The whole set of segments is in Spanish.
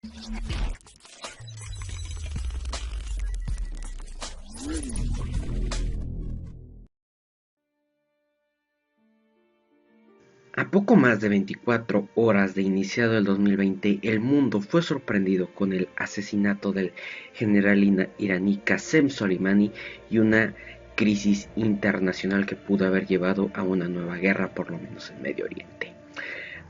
A poco más de 24 horas de iniciado el 2020, el mundo fue sorprendido con el asesinato del general iraní Qasem Soleimani y una crisis internacional que pudo haber llevado a una nueva guerra, por lo menos en Medio Oriente.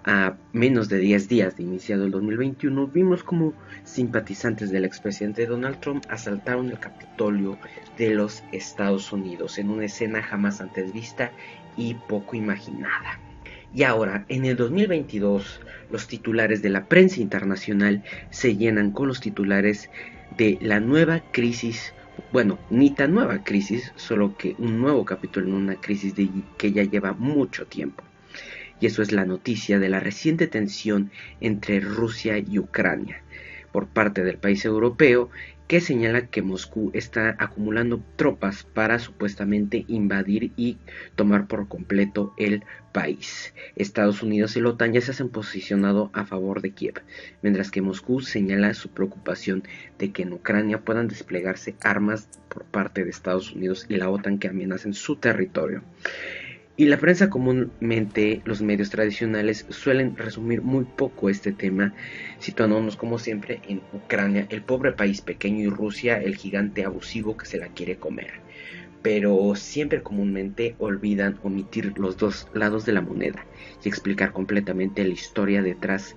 A menos de 10 días de iniciado el 2021, vimos como simpatizantes del expresidente Donald Trump asaltaron el Capitolio de los Estados Unidos en una escena jamás antes vista y poco imaginada. Y ahora, en el 2022, los titulares de la prensa internacional se llenan con los titulares de la nueva crisis, bueno, ni tan nueva crisis, solo que un nuevo capítulo en una crisis que ya lleva mucho tiempo. Y eso es la noticia de la reciente tensión entre Rusia y Ucrania por parte del país europeo, que señala que Moscú está acumulando tropas para supuestamente invadir y tomar por completo el país. Estados Unidos y la OTAN ya se han posicionado a favor de Kiev, mientras que Moscú señala su preocupación de que en Ucrania puedan desplegarse armas por parte de Estados Unidos y la OTAN que amenacen su territorio. Y la prensa comúnmente, los medios tradicionales, suelen resumir muy poco este tema, situándonos como siempre en Ucrania, el pobre país pequeño, y Rusia, el gigante abusivo que se la quiere comer. Pero siempre comúnmente olvidan omitir los dos lados de la moneda y explicar completamente la historia detrás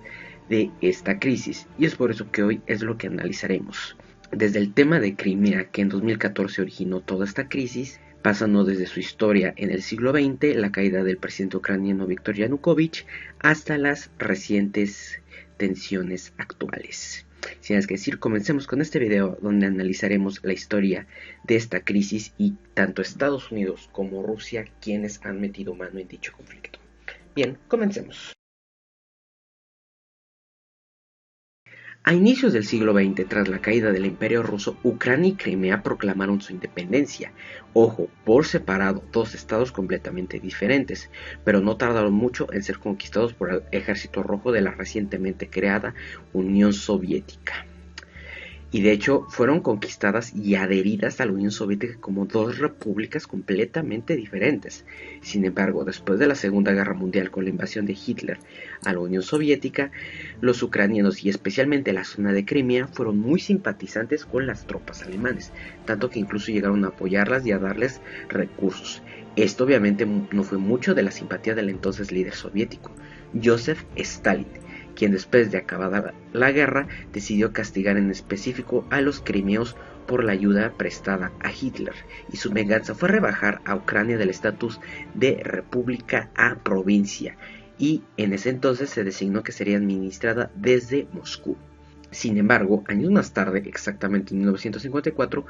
de esta crisis. Y es por eso que hoy es lo que analizaremos. Desde el tema de Crimea, que en 2014 originó toda esta crisis, pasando desde su historia en el siglo XX, la caída del presidente ucraniano Viktor Yanukovych, hasta las recientes tensiones actuales. Sin más que decir, comencemos con este video donde analizaremos la historia de esta crisis y tanto Estados Unidos como Rusia quienes han metido mano en dicho conflicto. Bien, comencemos. A inicios del siglo XX, tras la caída del Imperio Ruso, Ucrania y Crimea proclamaron su independencia. Ojo, por separado, dos estados completamente diferentes, pero no tardaron mucho en ser conquistados por el Ejército Rojo de la recientemente creada Unión Soviética. Y de hecho fueron conquistadas y adheridas a la Unión Soviética como dos repúblicas completamente diferentes. Sin embargo, después de la Segunda Guerra Mundial, con la invasión de Hitler a la Unión Soviética, los ucranianos y especialmente la zona de Crimea fueron muy simpatizantes con las tropas alemanes, tanto que incluso llegaron a apoyarlas y a darles recursos. Esto obviamente no fue mucho de la simpatía del entonces líder soviético, Joseph Stalin, quien después de acabada la guerra decidió castigar en específico a los crimeos por la ayuda prestada a Hitler, y su venganza fue rebajar a Ucrania del estatus de república a provincia, y en ese entonces se designó que sería administrada desde Moscú. Sin embargo, años más tarde, exactamente en 1954,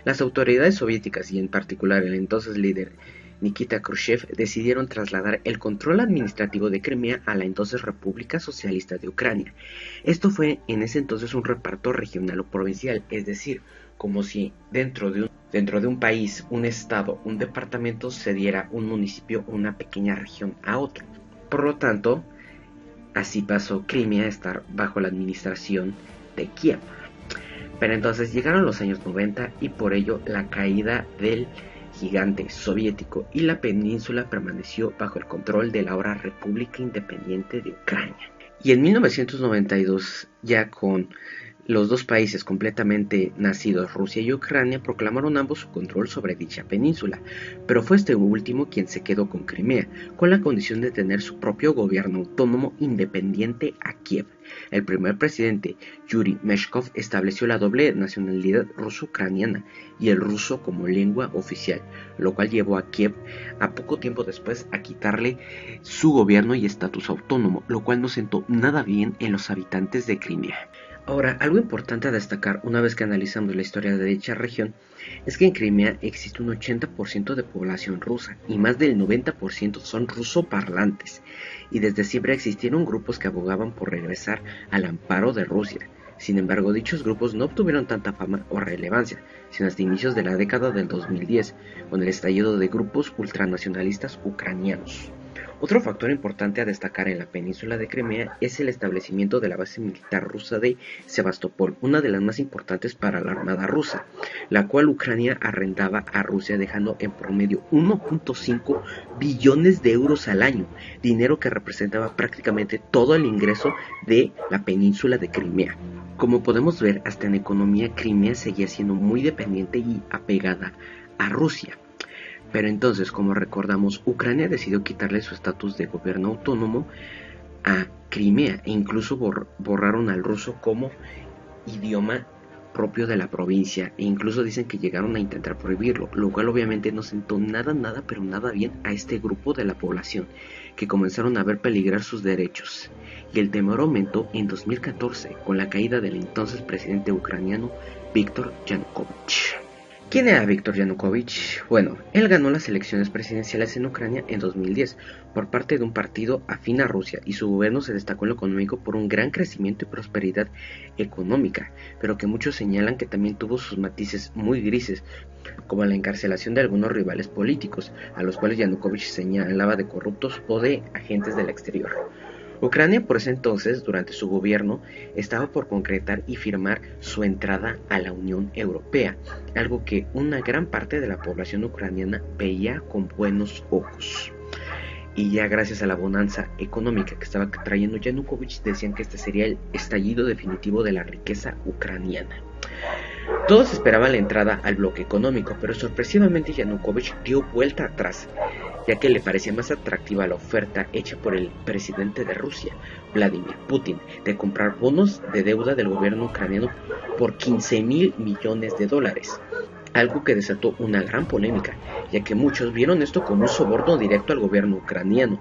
las autoridades soviéticas y en particular el entonces líder Nikita Khrushchev decidieron trasladar el control administrativo de Crimea a la entonces República Socialista de Ucrania. Esto fue en ese entonces un reparto regional o provincial, es decir, como si dentro de un país, un estado, un departamento cediera un municipio o una pequeña región a otro. Por lo tanto, así pasó Crimea a estar bajo la administración de Kiev. Pero entonces llegaron los años 90 y por ello la caída del gigante soviético y la península permaneció bajo el control de la ahora República Independiente de Ucrania. Y en 1992, ya con los dos países completamente nacidos, Rusia y Ucrania, proclamaron ambos su control sobre dicha península, pero fue este último quien se quedó con Crimea, con la condición de tener su propio gobierno autónomo independiente a Kiev. El primer presidente, Yuri Meshkov, estableció la doble nacionalidad ruso-ucraniana y el ruso como lengua oficial, lo cual llevó a Kiev a poco tiempo después a quitarle su gobierno y estatus autónomo, lo cual no sentó nada bien en los habitantes de Crimea. Ahora, algo importante a destacar una vez que analizamos la historia de dicha región es que en Crimea existe un 80% de población rusa y más del 90% son rusoparlantes, y desde siempre existieron grupos que abogaban por regresar al amparo de Rusia. Sin embargo, dichos grupos no obtuvieron tanta fama o relevancia, sino hasta inicios de la década del 2010, con el estallido de grupos ultranacionalistas ucranianos. Otro factor importante a destacar en la península de Crimea es el establecimiento de la base militar rusa de Sebastopol, una de las más importantes para la armada rusa, la cual Ucrania arrendaba a Rusia dejando en promedio 1.5 billones de euros al año, dinero que representaba prácticamente todo el ingreso de la península de Crimea. Como podemos ver, hasta en economía Crimea seguía siendo muy dependiente y apegada a Rusia. Pero entonces, como recordamos, Ucrania decidió quitarle su estatus de gobierno autónomo a Crimea e incluso borraron al ruso como idioma propio de la provincia e incluso dicen que llegaron a intentar prohibirlo, lo cual obviamente no sentó pero nada bien a este grupo de la población, que comenzaron a ver peligrar sus derechos. Y el temor aumentó en 2014 con la caída del entonces presidente ucraniano Viktor Yanukovych. ¿Quién era Viktor Yanukovych? Bueno, él ganó las elecciones presidenciales en Ucrania en 2010 por parte de un partido afín a Rusia y su gobierno se destacó en lo económico por un gran crecimiento y prosperidad económica, pero que muchos señalan que también tuvo sus matices muy grises, como la encarcelación de algunos rivales políticos, a los cuales Yanukovych señalaba de corruptos o de agentes del exterior. Ucrania por ese entonces, durante su gobierno, estaba por concretar y firmar su entrada a la Unión Europea, algo que una gran parte de la población ucraniana veía con buenos ojos. Y ya gracias a la bonanza económica que estaba trayendo Yanukovych, decían que este sería el estallido definitivo de la riqueza ucraniana. Todos esperaban la entrada al bloque económico, pero sorpresivamente Yanukovych dio vuelta atrás, ya que le parecía más atractiva la oferta hecha por el presidente de Rusia, Vladimir Putin, de comprar bonos de deuda del gobierno ucraniano por 15.000 millones de dólares, algo que desató una gran polémica, ya que muchos vieron esto como un soborno directo al gobierno ucraniano.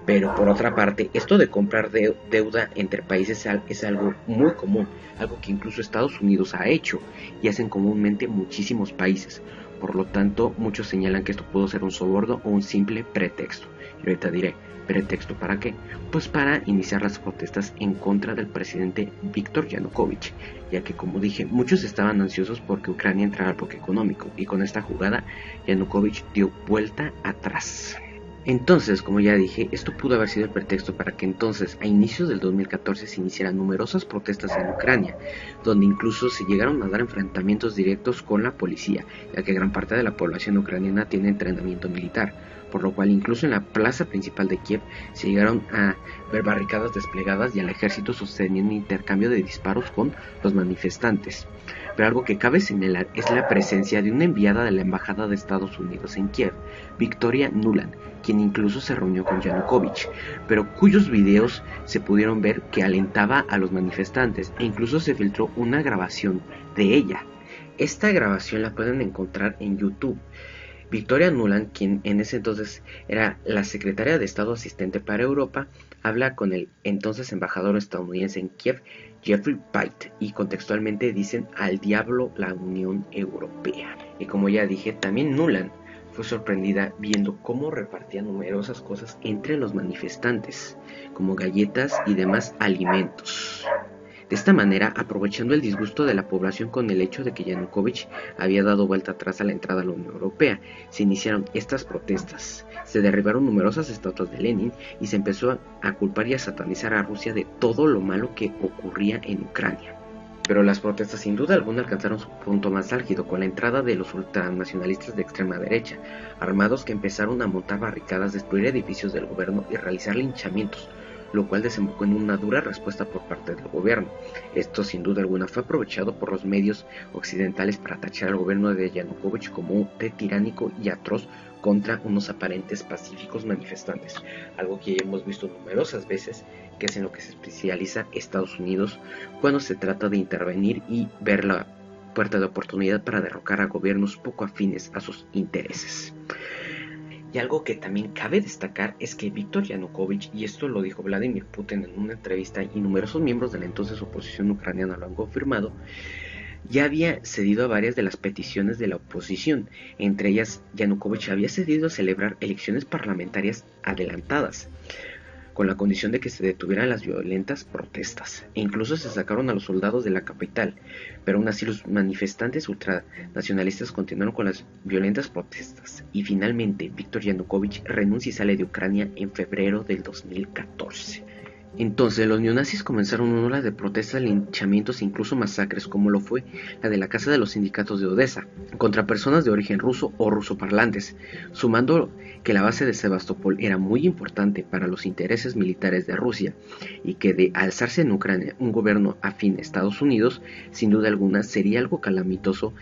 Pero por otra parte, esto de comprar deuda entre países es algo muy común, algo que incluso Estados Unidos ha hecho y hacen comúnmente muchísimos países. Por lo tanto, muchos señalan que esto pudo ser un soborno o un simple pretexto. Y ahorita diré, ¿pretexto para qué? Pues para iniciar las protestas en contra del presidente Viktor Yanukovych, ya que como dije, muchos estaban ansiosos porque Ucrania entrara al bloque económico y con esta jugada Yanukovych dio vuelta atrás. Entonces, como ya dije, esto pudo haber sido el pretexto para que entonces, a inicios del 2014, se iniciaran numerosas protestas en Ucrania, donde incluso se llegaron a dar enfrentamientos directos con la policía, ya que gran parte de la población ucraniana tiene entrenamiento militar, por lo cual incluso en la plaza principal de Kiev se llegaron a ver barricadas desplegadas y al ejército sosteniendo un intercambio de disparos con los manifestantes. Pero algo que cabe señalar es la presencia de una enviada de la Embajada de Estados Unidos en Kiev, Victoria Nuland, quien incluso se reunió con Yanukovych, pero cuyos videos se pudieron ver que alentaba a los manifestantes e incluso se filtró una grabación de ella. Esta grabación la pueden encontrar en YouTube. Victoria Nuland, quien en ese entonces era la secretaria de Estado asistente para Europa, habla con el entonces embajador estadounidense en Kiev, Jeffrey Pite, y contextualmente dicen al diablo la Unión Europea. Y como ya dije, también Nuland fue sorprendida viendo cómo repartía numerosas cosas entre los manifestantes, como galletas y demás alimentos. De esta manera, aprovechando el disgusto de la población con el hecho de que Yanukovych había dado vuelta atrás a la entrada a la Unión Europea, se iniciaron estas protestas. Se derribaron numerosas estatuas de Lenin y se empezó a culpar y a satanizar a Rusia de todo lo malo que ocurría en Ucrania. Pero las protestas sin duda alguna alcanzaron su punto más álgido con la entrada de los ultranacionalistas de extrema derecha, armados que empezaron a montar barricadas, destruir edificios del gobierno y realizar linchamientos, lo cual desembocó en una dura respuesta por parte del gobierno. Esto sin duda alguna fue aprovechado por los medios occidentales para tachar al gobierno de Yanukovych como de tiránico y atroz contra unos aparentes pacíficos manifestantes, algo que ya hemos visto numerosas veces, que es en lo que se especializa Estados Unidos cuando se trata de intervenir y ver la puerta de oportunidad para derrocar a gobiernos poco afines a sus intereses. Y algo que también cabe destacar es que Viktor Yanukovych, y esto lo dijo Vladimir Putin en una entrevista y numerosos miembros de la entonces oposición ucraniana lo han confirmado, ya había cedido a varias de las peticiones de la oposición. Entre ellas, Yanukovych había cedido a celebrar elecciones parlamentarias adelantadas, con la condición de que se detuvieran las violentas protestas, e incluso se sacaron a los soldados de la capital, pero aún así los manifestantes ultranacionalistas continuaron con las violentas protestas, y finalmente Viktor Yanukovych renuncia y sale de Ucrania en febrero del 2014. Entonces los neonazis comenzaron una ola de protestas, linchamientos e incluso masacres, como lo fue la de la Casa de los Sindicatos de Odessa, contra personas de origen ruso o rusoparlantes, sumando que la base de Sebastopol era muy importante para los intereses militares de Rusia, y que de alzarse en Ucrania un gobierno afín a Estados Unidos, sin duda alguna sería algo calamitoso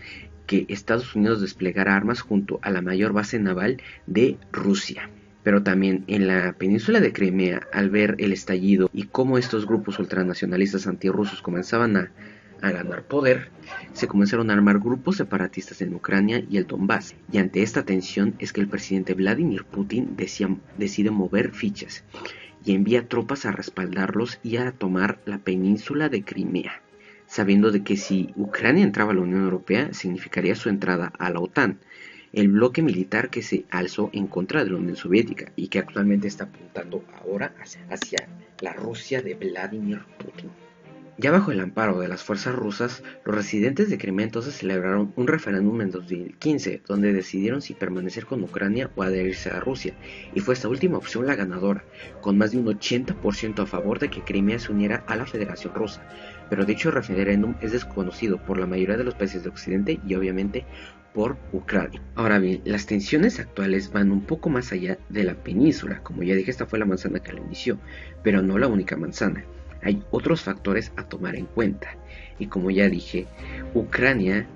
que Estados Unidos desplegara armas junto a la mayor base naval de Rusia. Pero también en la península de Crimea, al ver el estallido y cómo estos grupos ultranacionalistas antirrusos comenzaban a ganar poder, se comenzaron a armar grupos separatistas en Ucrania y el Donbass, y ante esta tensión es que el presidente Vladimir Putin decide mover fichas y envía tropas a respaldarlos y a tomar la península de Crimea, sabiendo de que si Ucrania entraba a la Unión Europea significaría su entrada a la OTAN, el bloque militar que se alzó en contra de la Unión Soviética y que actualmente está apuntando ahora hacia la Rusia de Vladimir Putin. Ya bajo el amparo de las fuerzas rusas, los residentes de Crimea entonces celebraron un referéndum en 2015, donde decidieron si permanecer con Ucrania o adherirse a Rusia, y fue esta última opción la ganadora, con más de un 80% a favor de que Crimea se uniera a la Federación Rusa, pero dicho referéndum es desconocido por la mayoría de los países de Occidente y obviamente por Ucrania. Ahora bien, las tensiones actuales van un poco más allá de la península, como ya dije, esta fue la manzana que la inició, pero no la única manzana. Hay otros factores a tomar en cuenta, y como ya dije, Ucrania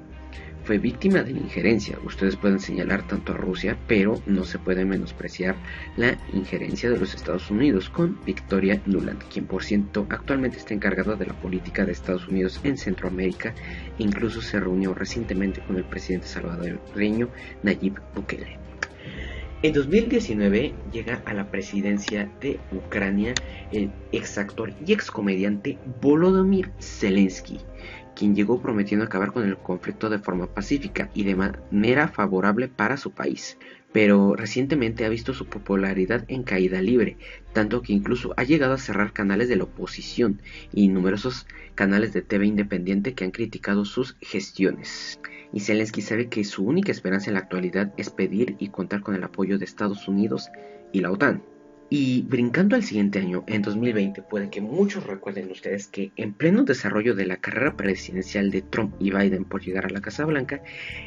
fue víctima de la injerencia. Ustedes pueden señalar tanto a Rusia, pero no se puede menospreciar la injerencia de los Estados Unidos con Victoria Nuland, quien por cierto actualmente está encargada de la política de Estados Unidos en Centroamérica. Incluso se reunió recientemente con el presidente salvadoreño Nayib Bukele. En 2019 llega a la presidencia de Ucrania el exactor y excomediante Volodymyr Zelensky, quien llegó prometiendo acabar con el conflicto de forma pacífica y de manera favorable para su país, pero recientemente ha visto su popularidad en caída libre, tanto que incluso ha llegado a cerrar canales de la oposición y numerosos canales de TV independiente que han criticado sus gestiones. Y Zelensky sabe que su única esperanza en la actualidad es pedir y contar con el apoyo de Estados Unidos y la OTAN. Y brincando al siguiente año, en 2020, puede que muchos recuerden ustedes que en pleno desarrollo de la carrera presidencial de Trump y Biden por llegar a la Casa Blanca,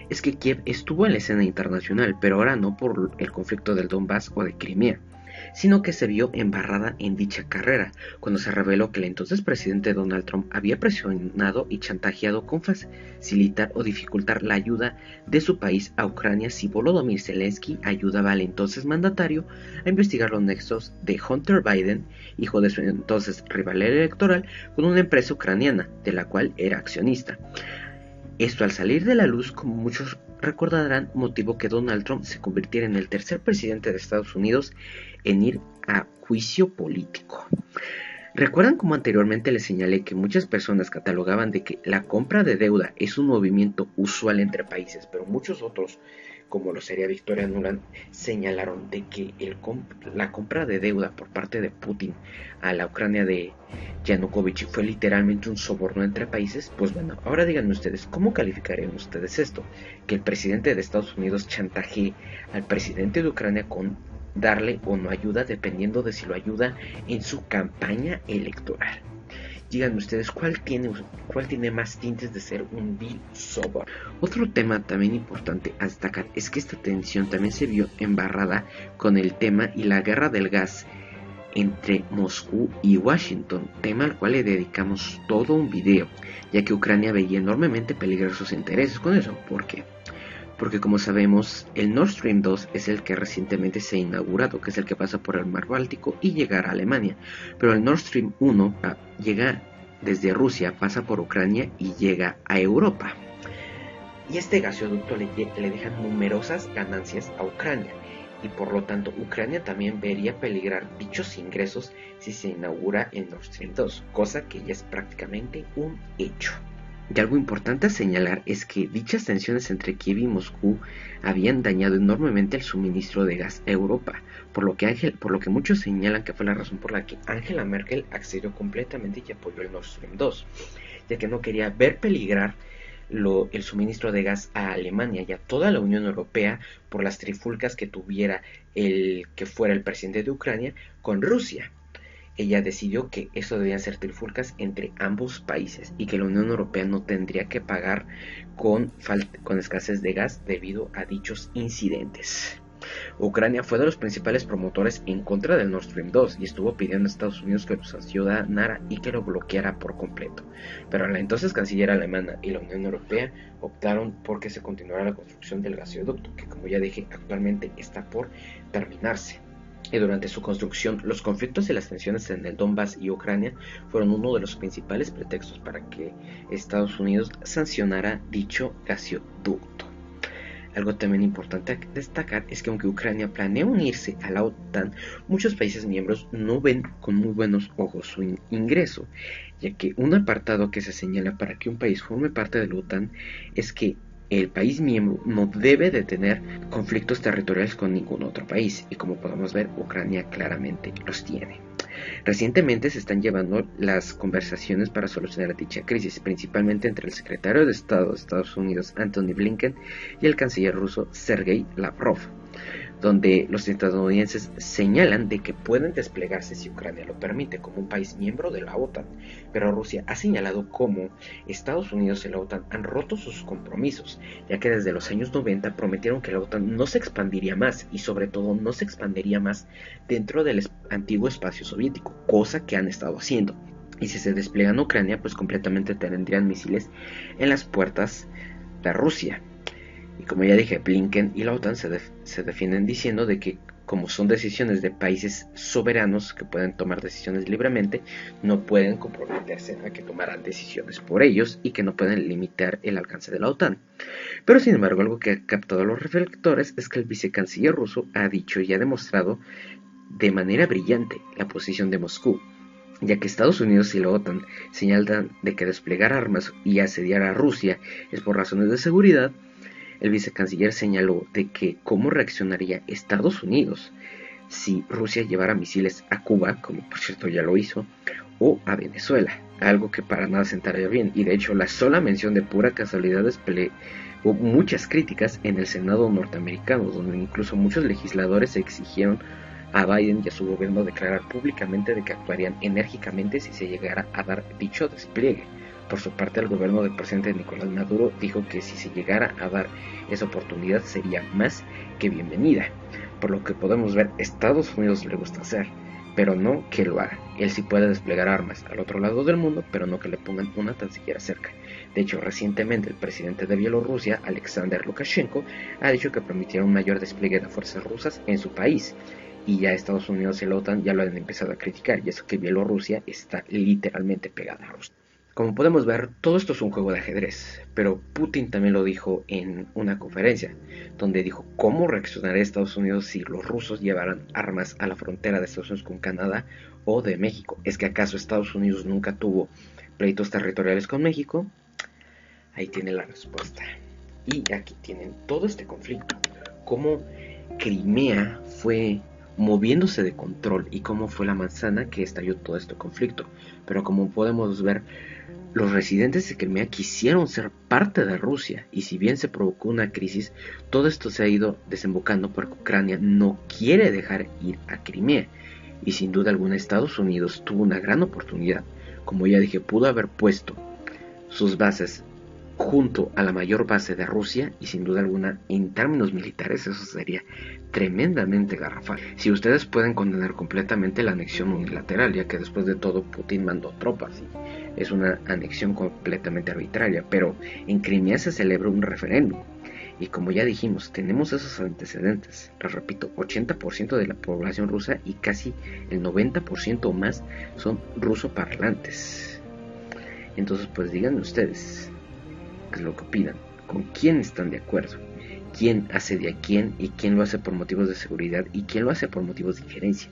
es que Kiev estuvo en la escena internacional, pero ahora no por el conflicto del Donbass o de Crimea, sino que se vio embarrada en dicha carrera, cuando se reveló que el entonces presidente Donald Trump había presionado y chantajeado con facilitar o dificultar la ayuda de su país a Ucrania si Volodymyr Zelensky ayudaba al entonces mandatario a investigar los nexos de Hunter Biden, hijo de su entonces rival electoral, con una empresa ucraniana, de la cual era accionista. Esto, al salir de la luz, como muchos recordarán, motivó que Donald Trump se convirtiera en el tercer presidente de Estados Unidos en ir a juicio político. ¿Recuerdan cómo anteriormente les señalé que muchas personas catalogaban de que la compra de deuda es un movimiento usual entre países, pero muchos otros, como lo sería Victoria Nuland, señalaron de que la compra de deuda por parte de Putin a la Ucrania de Yanukovych fue literalmente un soborno entre países? Pues bueno, ahora díganme ustedes, ¿cómo calificarían ustedes esto? Que el presidente de Estados Unidos chantajee al presidente de Ucrania con darle o no ayuda, dependiendo de si lo ayuda en su campaña electoral. Díganme ustedes, ¿cuál tiene más tintes de ser un vil soborno? Otro tema también importante a destacar es que esta tensión también se vio embarrada con el tema y la guerra del gas entre Moscú y Washington, tema al cual le dedicamos todo un video, ya que Ucrania veía enormemente peligrar sus intereses con eso. ¿Por qué? Porque como sabemos, el Nord Stream 2 es el que recientemente se ha inaugurado, que es el que pasa por el mar Báltico y llega a Alemania, pero el Nord Stream 1 llega desde Rusia, pasa por Ucrania y llega a Europa. Y este gasoducto le deja numerosas ganancias a Ucrania, y por lo tanto Ucrania también vería peligrar dichos ingresos si se inaugura el Nord Stream 2, cosa que ya es prácticamente un hecho. Y algo importante a señalar es que dichas tensiones entre Kiev y Moscú habían dañado enormemente el suministro de gas a Europa, por lo que muchos señalan que fue la razón por la que Angela Merkel accedió completamente y apoyó el Nord Stream 2, ya que no quería ver peligrar el suministro de gas a Alemania y a toda la Unión Europea por las trifulcas que tuviera el que fuera el presidente de Ucrania con Rusia. Ella decidió que eso debían ser trifulcas entre ambos países y que la Unión Europea no tendría que pagar con escasez de gas debido a dichos incidentes. Ucrania fue de los principales promotores en contra del Nord Stream 2 y estuvo pidiendo a Estados Unidos que lo sancionara y que lo bloqueara por completo. Pero la entonces canciller alemana y la Unión Europea optaron por que se continuara la construcción del gasoducto, que como ya dije actualmente está por terminarse. Y durante su construcción, los conflictos y las tensiones en el Donbass y Ucrania fueron uno de los principales pretextos para que Estados Unidos sancionara dicho gasoducto. Algo también importante a destacar es que aunque Ucrania planea unirse a la OTAN, muchos países miembros no ven con muy buenos ojos su ingreso, ya que un apartado que se señala para que un país forme parte de la OTAN es que el país miembro no debe de tener conflictos territoriales con ningún otro país, y como podemos ver, Ucrania claramente los tiene. Recientemente se están llevando las conversaciones para solucionar dicha crisis, principalmente entre el secretario de Estado de Estados Unidos, Antony Blinken, y el canciller ruso, Sergei Lavrov, donde los estadounidenses señalan de que pueden desplegarse si Ucrania lo permite como un país miembro de la OTAN, pero Rusia ha señalado cómo Estados Unidos y la OTAN han roto sus compromisos, ya que desde los años 90 prometieron que la OTAN no se expandiría más y sobre todo no se expandiría más dentro del antiguo espacio soviético, cosa que han estado haciendo. Y si se despliegan en Ucrania, pues completamente tendrían misiles en las puertas de Rusia. Y como ya dije, Blinken y la OTAN se defienden diciendo de que como son decisiones de países soberanos que pueden tomar decisiones libremente, no pueden comprometerse a que tomaran decisiones por ellos y que no pueden limitar el alcance de la OTAN. Pero sin embargo, algo que ha captado los reflectores es que el vicecanciller ruso ha dicho y ha demostrado de manera brillante la posición de Moscú, ya que Estados Unidos y la OTAN señalan de que desplegar armas y asediar a Rusia es por razones de seguridad. El vicecanciller señaló de que cómo reaccionaría Estados Unidos si Rusia llevara misiles a Cuba, como por cierto ya lo hizo, o a Venezuela, algo que para nada sentaría bien, y de hecho la sola mención de pura casualidad hubo muchas críticas en el Senado norteamericano, donde incluso muchos legisladores exigieron a Biden y a su gobierno declarar públicamente de que actuarían enérgicamente si se llegara a dar dicho despliegue. Por su parte, el gobierno del presidente Nicolás Maduro dijo que si se llegara a dar esa oportunidad sería más que bienvenida. Por lo que podemos ver, Estados Unidos le gusta hacer, pero no que lo haga. Él sí puede desplegar armas al otro lado del mundo, pero no que le pongan una tan siquiera cerca. De hecho, recientemente el presidente de Bielorrusia, Alexander Lukashenko, ha dicho que permitirá un mayor despliegue de fuerzas rusas en su país. Y ya Estados Unidos y la OTAN ya lo han empezado a criticar, y eso que Bielorrusia está literalmente pegada a Rusia. Como podemos ver, todo esto es un juego de ajedrez, pero Putin también lo dijo en una conferencia, donde dijo cómo reaccionaría Estados Unidos si los rusos llevaran armas a la frontera de Estados Unidos con Canadá o de México. ¿Es que acaso Estados Unidos nunca tuvo pleitos territoriales con México? Ahí tiene la respuesta. Y aquí tienen todo este conflicto, cómo Crimea fue moviéndose de control y cómo fue la manzana que estalló todo este conflicto. Pero como podemos ver, los residentes de Crimea quisieron ser parte de Rusia, y si bien se provocó una crisis, todo esto se ha ido desembocando porque Ucrania no quiere dejar ir a Crimea, y sin duda alguna Estados Unidos tuvo una gran oportunidad. Como ya dije, pudo haber puesto sus bases junto a la mayor base de Rusia, y sin duda alguna en términos militares eso sería tremendamente garrafal. Si ustedes pueden condenar completamente la anexión unilateral, ya que después de todo Putin mandó tropas y es una anexión completamente arbitraria, pero en Crimea se celebra un referéndum y como ya dijimos, tenemos esos antecedentes. Les repito, 80% de la población rusa y casi el 90% o más son rusoparlantes. Entonces pues díganme ustedes qué es lo que opinan, con quién están de acuerdo, quién asedia a quién y quién lo hace por motivos de seguridad y quién lo hace por motivos de injerencia.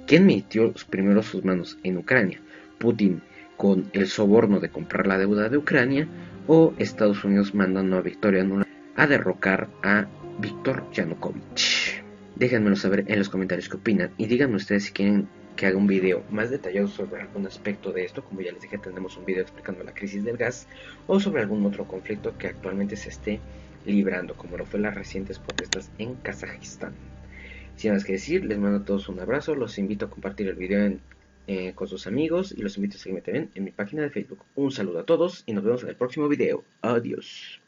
¿Quién metió primero sus manos en Ucrania? ¿Putin con el soborno de comprar la deuda de Ucrania o Estados Unidos mandando a Victoria Nuland a derrocar a Viktor Yanukovych? Déjenmelo saber en los comentarios qué opinan y díganme ustedes si quieren que haga un video más detallado sobre algún aspecto de esto. Como ya les dije, tendremos un video explicando la crisis del gas o sobre algún otro conflicto que actualmente se esté librando, como lo fue las recientes protestas en Kazajistán. Sin más que decir, les mando a todos un abrazo, los invito a compartir el video con sus amigos y los invito a seguirme también en mi página de Facebook. Un saludo a todos y nos vemos en el próximo video. Adiós.